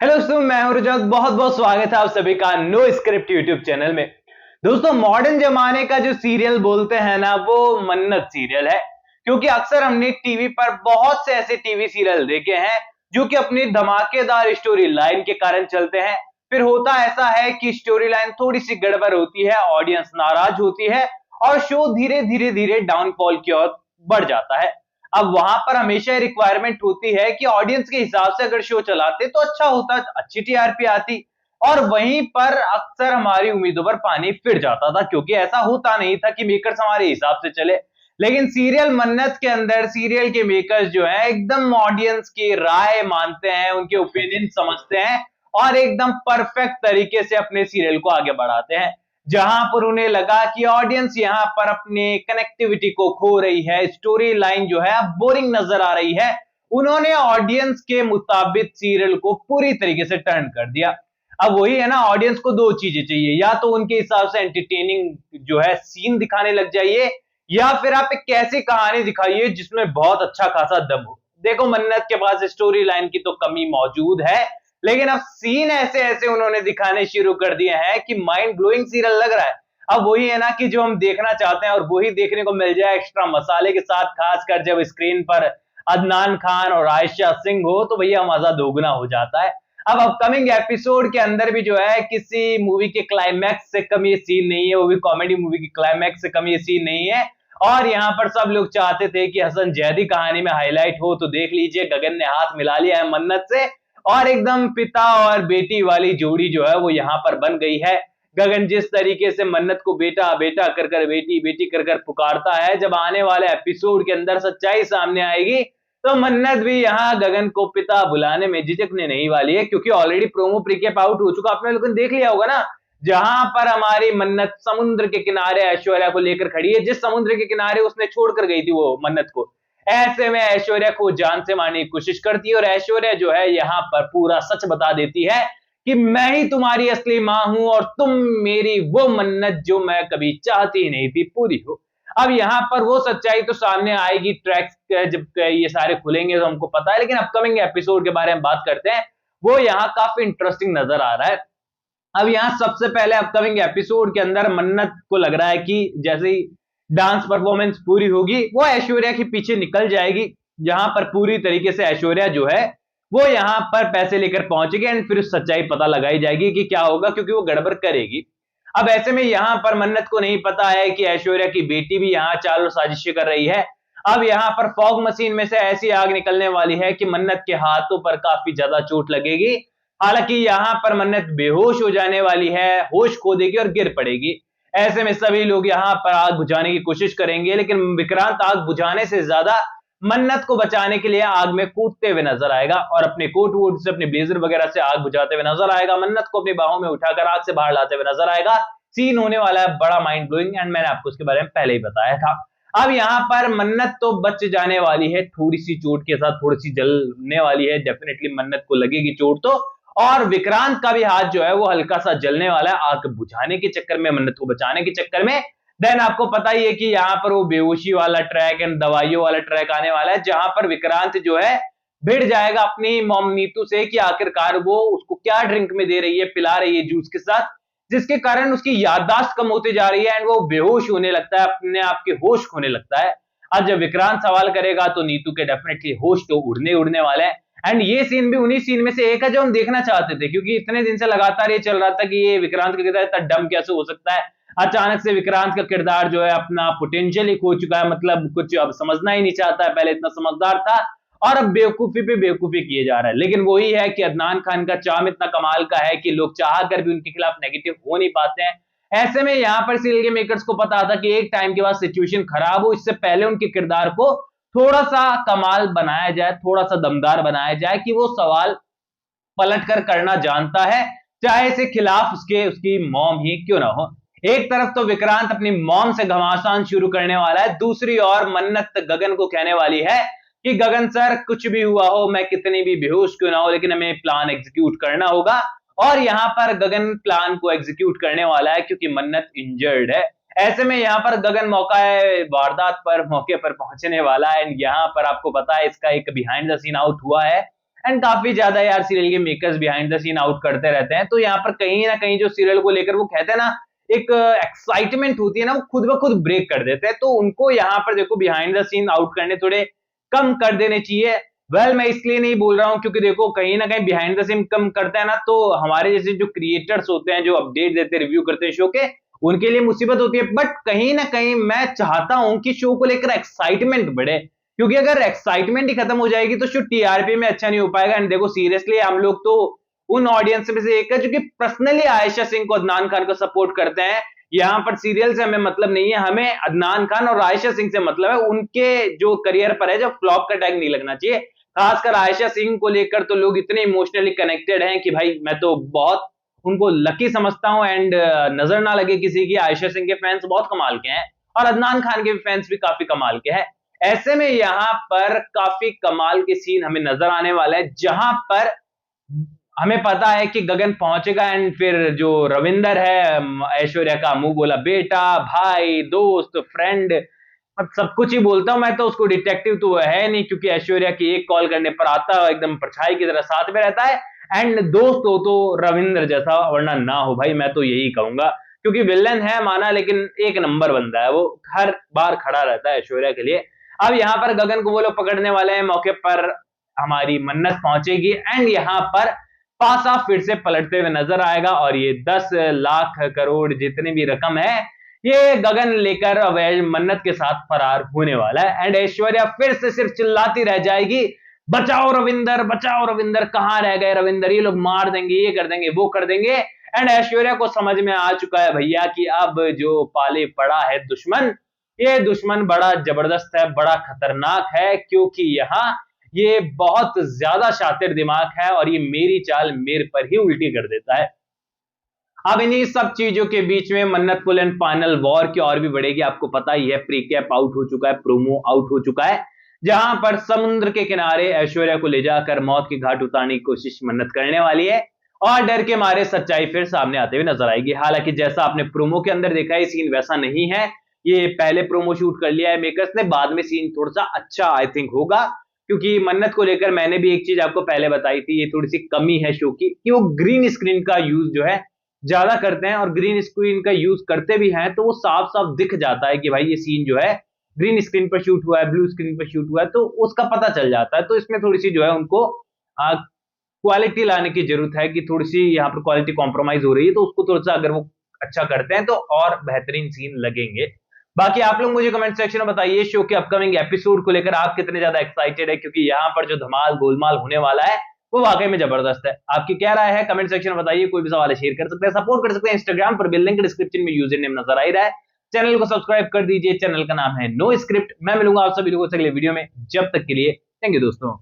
Hello दोस्तों, मैं हूं रजत। बहुत बहुत स्वागत है आप सभी का नो स्क्रिप्ट यूट्यूब चैनल में। दोस्तों, मॉडर्न जमाने का जो सीरियल बोलते हैं ना, वो मन्नत सीरियल है। क्योंकि अक्सर हमने टीवी पर बहुत से ऐसे टीवी सीरियल देखे हैं जो कि अपनी धमाकेदार स्टोरी लाइन के कारण चलते हैं। फिर होता ऐसा है कि स्टोरी लाइन थोड़ी सी गड़बड़ होती है, ऑडियंस नाराज होती है और शो धीरे धीरे धीरे डाउनफॉल की ओर बढ़ जाता है। अब वहां पर हमेशा रिक्वायरमेंट होती है कि ऑडियंस के हिसाब से अगर शो चलाते तो अच्छा होता, अच्छी टीआरपी आती। और वहीं पर अक्सर हमारी उम्मीदों पर पानी फिर जाता था, क्योंकि ऐसा होता नहीं था कि मेकर्स हमारे हिसाब से चले। लेकिन सीरियल मन्नत के अंदर सीरियल के मेकर्स जो है एकदम ऑडियंस की राय मानते हैं, उनके ओपिनियन समझते हैं और एकदम परफेक्ट तरीके से अपने सीरियल को आगे बढ़ाते हैं। जहां पर उन्हें लगा कि ऑडियंस यहां पर अपने कनेक्टिविटी को खो रही है, स्टोरी लाइन जो है अब बोरिंग नजर आ रही है, उन्होंने ऑडियंस के मुताबिक सीरियल को पूरी तरीके से टर्न कर दिया। अब वही है ना, ऑडियंस को दो चीजें चाहिए, या तो उनके हिसाब से एंटरटेनिंग जो है सीन दिखाने लग जाइए, या फिर आप एक कैसी कहानी दिखाइए जिसमें बहुत अच्छा खासा दम हो। देखो, मन्नत के पास स्टोरी लाइन की तो कमी मौजूद है, लेकिन अब सीन ऐसे ऐसे उन्होंने दिखाने शुरू कर दिए हैं कि माइंड ब्लोइंग सीरियल लग रहा है। अब वही है ना कि जो हम देखना चाहते हैं और वही देखने को मिल जाए एक्स्ट्रा मसाले के साथ, खासकर जब स्क्रीन पर अदनान खान और आयशा सिंह हो, तो भैया मजा दोगुना हो जाता है। अब अपकमिंग एपिसोड के अंदर भी जो है किसी मूवी के क्लाइमैक्स से कम ये सीन नहीं है, वो भी कॉमेडी मूवी की क्लाइमैक्स से कम ये सीन नहीं है। और यहाँ पर सब लोग चाहते थे कि हसन जैदी कहानी में हाईलाइट हो, तो देख लीजिए गगन ने हाथ मिला लिया है मन्नत से और एकदम पिता और बेटी वाली जोड़ी जो है वो यहाँ पर बन गई है। गगन जिस तरीके से मन्नत को बेटा बेटा कर कर, बेटी बेटी कर कर पुकारता है, जब आने वाले एपिसोड के अंदर सच्चाई सामने आएगी तो मन्नत भी यहाँ गगन को पिता बुलाने में झिझकने नहीं वाली है, क्योंकि ऑलरेडी प्रोमो प्रीकेप आउट हो चुका, आपने लोगों ने देख लिया होगा ना। जहां पर हमारी मन्नत समुद्र के किनारे ऐश्वर्या को लेकर खड़ी है, जिस समुद्र के किनारे उसने छोड़कर गई थी वो मन्नत को, ऐसे में ऐश्वर्या को जान से मारने की कोशिश करती है और ऐश्वर्या जो है यहाँ पर पूरा सच बता देती है कि मैं ही तुम्हारी असली मां हूं और तुम मेरी वो मन्नत जो मैं कभी चाहती नहीं थी पूरी हो। अब यहाँ पर वो सच्चाई तो सामने आएगी, ट्रैक्स जब ये सारे खुलेंगे तो हमको पता है, लेकिन अपकमिंग एपिसोड के बारे में बात करते हैं। वो यहाँ काफी इंटरेस्टिंग नजर आ रहा है। अब यहाँ सबसे पहले अपकमिंग एपिसोड के अंदर मन्नत को लग रहा है कि जैसे ही डांस परफॉर्मेंस पूरी होगी वो ऐश्वर्या के पीछे निकल जाएगी, जहां पर पूरी तरीके से ऐश्वर्या जो है वो यहाँ पर पैसे लेकर पहुंचेगी एंड फिर सच्चाई पता लगाई जाएगी कि क्या होगा, क्योंकि वो गड़बड़ करेगी। अब ऐसे में यहाँ पर मन्नत को नहीं पता है कि ऐश्वर्या की बेटी भी यहाँ चाल और साजिशें कर रही है। अब यहाँ पर फॉग मशीन में से ऐसी आग निकलने वाली है कि मन्नत के हाथों पर काफी ज्यादा चोट लगेगी। हालांकि यहाँ पर मन्नत बेहोश हो जाने वाली है, होश खो देगी और गिर पड़ेगी। ऐसे में सभी लोग यहाँ पर आग बुझाने की कोशिश करेंगे, लेकिन विक्रांत आग बुझाने से ज्यादा मन्नत को बचाने के लिए आग में कूदते हुए नजर आएगा और अपने कोट वोट से, अपने ब्लेजर वगैरह से आग बुझाते हुए नजर आएगा। मन्नत को अपनी बाहों में उठाकर आग से बाहर लाते हुए नजर आएगा। सीन होने वाला है बड़ा माइंड ब्लोइंग एंड मैंने आपको उसके बारे में पहले ही बताया था। अब यहाँ पर मन्नत तो बच जाने वाली है, थोड़ी सी चोट के साथ थोड़ी सी जलने वाली है, डेफिनेटली मन्नत को लगेगी चोट तो। और विक्रांत का भी हाथ जो है वो हल्का सा जलने वाला है आग बुझाने के चक्कर में, मन्नत को बचाने के चक्कर में। देन आपको पता ही है कि यहाँ पर वो बेहोशी वाला ट्रैक एंड दवाइयों वाला ट्रैक आने वाला है, जहां पर विक्रांत जो है भिड़ जाएगा अपनी मॉम नीतू से कि आखिरकार वो उसको क्या ड्रिंक में दे रही है, पिला रही है जूस के साथ, जिसके कारण उसकी याददाश्त कम होती जा रही है एंड वो बेहोश होने लगता है, अपने आप के होश खोने लगता है। आज जब विक्रांत सवाल करेगा तो नीतू के डेफिनेटली होश तो उड़ने उड़ने वाले हैं। एंड ये सीन भी उन्हीं सीन में से एक है जो हम देखना चाहते थे, क्योंकि इतने दिन से लगातार ये चल रहा था कि ये विक्रांत का किरदार इतना डम कैसे हो सकता है। अचानक से विक्रांत का किरदार जो है अपना पोटेंशियल ही खो चुका है, मतलब कुछ अब समझना ही नहीं चाहता है। पहले इतना समझदार था और अब बेवकूफी पे बेवकूफी किए जा रहा है। लेकिन वही है कि अदनान खान का चार्म इतना कमाल का है कि लोग चाह कर भी उनके खिलाफ नेगेटिव हो नहीं पाते हैं। ऐसे में यहाँ पर सीरियल के मेकर्स को पता था कि एक टाइम के बाद सिचुएशन खराब हो, इससे पहले उनके किरदार को थोड़ा सा कमाल बनाया जाए, थोड़ा सा दमदार बनाया जाए कि वो सवाल पलट कर करना जानता है, चाहे इसे खिलाफ उसकी मॉम ही क्यों ना हो। एक तरफ तो विक्रांत अपनी मॉम से घमासान शुरू करने वाला है, दूसरी ओर मन्नत गगन को कहने वाली है कि गगन सर कुछ भी हुआ हो, मैं कितनी भी बेहोश क्यों ना हो, लेकिन हमें प्लान एग्जीक्यूट करना होगा। और यहाँ पर गगन प्लान को एग्जीक्यूट करने वाला है क्योंकि मन्नत इंजर्ड है। ऐसे में यहाँ पर गगन वारदात पर मौके पर पहुंचने वाला है। यहाँ पर आपको पता है इसका एक बिहाइंड द सीन आउट हुआ है एंड काफी ज्यादा यार सीरियल के makers behind the scene out करते रहते हैं। तो यहाँ पर कहीं ना कहीं जो सीरियल को लेकर वो कहते हैं ना एक एक्साइटमेंट होती है ना, वो खुद ब खुद ब्रेक कर देते हैं। तो उनको यहाँ पर देखो बिहाइंड द सीन आउट करने थोड़े कम कर देने चाहिए। मैं इसलिए नहीं बोल रहा हूं क्योंकि देखो कहीं ना कहीं बिहाइंड द सीन कम करते हैं ना, तो हमारे जैसे जो क्रिएटर्स होते हैं, जो अपडेट देते हैं, रिव्यू करते हैं शो के, उनके लिए मुसीबत होती है। बट कहीं ना कहीं मैं चाहता हूं कि शो को लेकर एक्साइटमेंट बढ़े, क्योंकि अगर एक्साइटमेंट ही खत्म हो जाएगी तो शो टीआरपी में अच्छा नहीं हो पाएगा। एंड देखो सीरियसली हम लोग तो उन ऑडियंस में से एक है जो कि पर्सनली आयशा सिंह को, अदनान खान को सपोर्ट करते हैं। यहाँ पर सीरियल से हमें मतलब नहीं है, हमें अदनान खान और आयशा सिंह से मतलब है। उनके जो करियर पर है, जो फ्लॉप का टैग नहीं लगना चाहिए। खासकर आयशा सिंह को लेकर तो लोग इतने इमोशनली कनेक्टेड हैं कि भाई मैं तो बहुत उनको लकी समझता हूं। एंड नजर ना लगे किसी की, आयशा सिंह के फैंस बहुत कमाल के हैं और अदनान खान के फैंस भी काफी कमाल के हैं। ऐसे में यहाँ पर काफी कमाल के सीन हमें नजर आने वाला है, जहां पर हमें पता है कि गगन पहुंचेगा एंड फिर जो रविंदर है, ऐश्वर्या का मुंह बोला बेटा, भाई, दोस्त, फ्रेंड, सब कुछ ही बोलता हूं मैं तो। उसको डिटेक्टिव तो है नहीं, क्योंकि ऐश्वर्या की एक कॉल करने पर आता है, एकदम परछाई की तरह साथ में रहता है। एंड दोस्त हो तो रविंदर जैसा, वरना ना हो भाई, मैं तो यही कहूंगा। क्योंकि विलन है माना, लेकिन एक नंबर बंदा है, वो हर बार खड़ा रहता है ऐश्वर्या के लिए। अब यहाँ पर गगन को वो लोग पकड़ने वाले हैं, मौके पर हमारी मन्नत पहुंचेगी एंड यहाँ पर पासा फिर से पलटते हुए नजर आएगा। और ये 10 लाख करोड़ जितनी भी रकम है, ये गगन लेकर मन्नत के साथ फरार होने वाला है। एंड ऐश्वर्या फिर से सिर्फ चिल्लाती रह जाएगी, बचाओ रविंदर, बचाओ रविंदर, कहां रह गए रविंदर, ये लोग मार देंगे, ये कर देंगे, वो कर देंगे। एंड ऐश्वर्या को समझ में आ चुका है भैया कि अब जो पाले पड़ा है दुश्मन, ये दुश्मन बड़ा जबरदस्त है, बड़ा खतरनाक है, क्योंकि यहाँ ये बहुत ज्यादा शातिर दिमाग है और ये मेरी चाल मेरे पर ही उल्टी कर देता है। अब इन्हीं सब चीजों के बीच में मन्नत फुल एंड फाइनल वॉर की और भी बढ़ेगी। आपको पता ही है, प्री कैप आउट हो चुका है, प्रोमो आउट हो चुका है, जहां पर समुद्र के किनारे ऐश्वर्या को ले जाकर मौत की घाट उतारने की कोशिश मन्नत करने वाली है और डर के मारे सच्चाई फिर सामने आते हुए नजर आएगी। हालांकि जैसा आपने प्रोमो के अंदर देखा है, सीन वैसा नहीं है। ये पहले प्रोमो शूट कर लिया है मेकर्स ने, बाद में सीन थोड़ा सा अच्छा आई थिंक होगा, क्योंकि मन्नत को लेकर मैंने भी एक चीज आपको पहले बताई थी, ये थोड़ी सी कमी है शो की कि वो ग्रीन स्क्रीन का यूज जो है ज्यादा करते हैं, और ग्रीन स्क्रीन का यूज करते भी हैं तो वो साफ साफ दिख जाता है कि भाई ये सीन जो है ग्रीन स्क्रीन पर शूट हुआ है, ब्लू स्क्रीन पर शूट हुआ है, तो उसका पता चल जाता है। तो इसमें थोड़ी सी जो है उनको क्वालिटी लाने की जरूरत है, कि थोड़ी सी यहाँ पर क्वालिटी कॉम्प्रोमाइज हो रही है, तो उसको थोड़ा सा अगर वो अच्छा करते हैं तो और बेहतरीन सीन लगेंगे। बाकी आप लोग मुझे कमेंट सेक्शन में बताइए शो के अपकमिंग एपिसोड को लेकर आप कितने ज्यादा एक्साइटेड है, क्योंकि यहाँ पर जो धमाल गोलमाल होने वाला है वो वाकई में जबरदस्त है। आपकी क्या राय है कमेंट सेक्शन में बताइए। कोई भी सवाल शेयर कर सकते हैं, सपोर्ट कर सकते हैं इंस्टाग्राम पर, बिल लिंक डिस्क्रिप्शन में यूजर नेम नजर आ रहा है। चैनल को सब्सक्राइब कर दीजिए, चैनल का नाम है नो स्क्रिप्ट। मैं मिलूंगा आप सभी लोगों से अगले वीडियो में, जब तक के लिए थैंक यू दोस्तों।